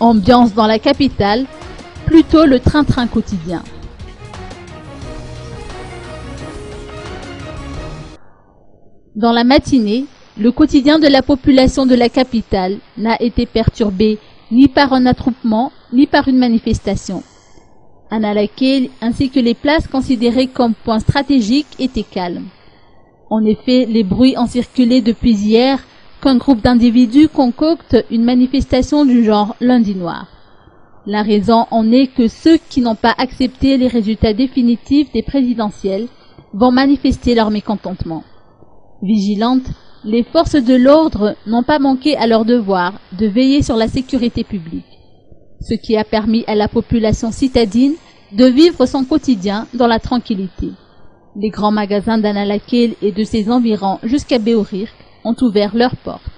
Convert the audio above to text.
Ambiance dans la capitale, plutôt le train-train quotidien. Dans la matinée, le quotidien de la population de la capitale n'a été perturbé ni par un attroupement, ni par une manifestation. Annalakeel ainsi que les places considérées comme points stratégiques étaient calmes. En effet, les bruits ont circulé depuis hier qu'un groupe d'individus concocte une manifestation du genre lundi noir. La raison en est que ceux qui n'ont pas accepté les résultats définitifs des présidentielles vont manifester leur mécontentement. Vigilantes, les forces de l'ordre n'ont pas manqué à leur devoir de veiller sur la sécurité publique, ce qui a permis à la population citadine de vivre son quotidien dans la tranquillité. Les grands magasins d'Annalakeel et de ses environs jusqu'à Beorirk ont ouvert leurs portes.